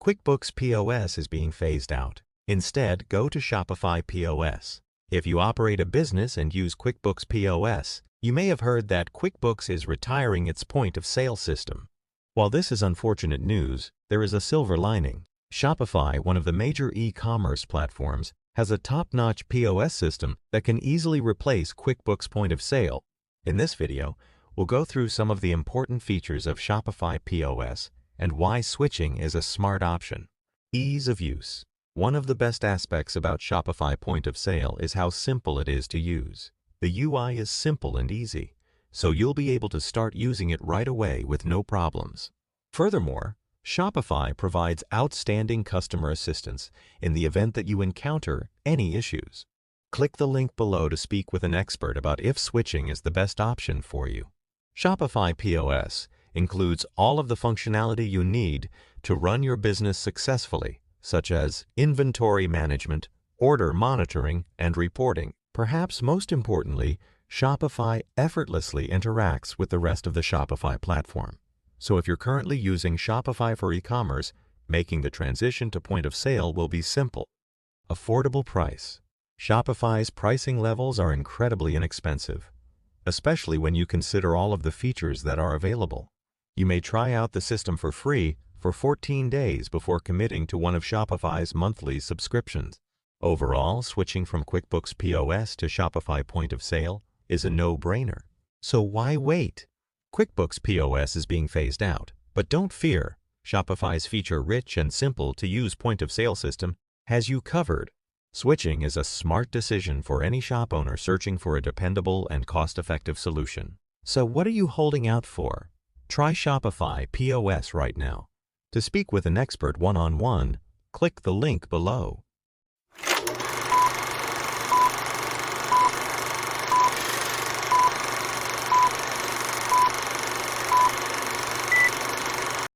QuickBooks POS is being phased out. Instead, go to Shopify POS. If you operate a business and use QuickBooks POS, you may have heard that QuickBooks is retiring its point-of-sale system. While this is unfortunate news, there is a silver lining. Shopify, one of the major e-commerce platforms, has a top-notch POS system that can easily replace QuickBooks point-of-sale. In this video, we'll go through some of the important features of Shopify POS and why switching is a smart option. Ease of use. One of the best aspects about Shopify Point of Sale is how simple it is to use. The UI is simple and easy, so you'll be able to start using it right away with no problems. Furthermore, Shopify provides outstanding customer assistance in the event that you encounter any issues. Click the link below to speak with an expert about if switching is the best option for you. Shopify POS includes all of the functionality you need to run your business successfully, such as inventory management, order monitoring, and reporting. Perhaps most importantly, Shopify effortlessly interacts with the rest of the Shopify platform. So if you're currently using Shopify for e-commerce, making the transition to point of sale will be simple. Affordable price. Shopify's pricing levels are incredibly inexpensive, especially when you consider all of the features that are available. You may try out the system for free for 14 days before committing to one of Shopify's monthly subscriptions. Overall, switching from QuickBooks POS to Shopify Point of Sale is a no-brainer. So why wait? QuickBooks POS is being phased out, but don't fear. Shopify's feature-rich and simple-to-use point-of-sale system has you covered. Switching is a smart decision for any shop owner searching for a dependable and cost-effective solution. So what are you holding out for? Try Shopify POS right now. To speak with an expert one-on-one, click the link below.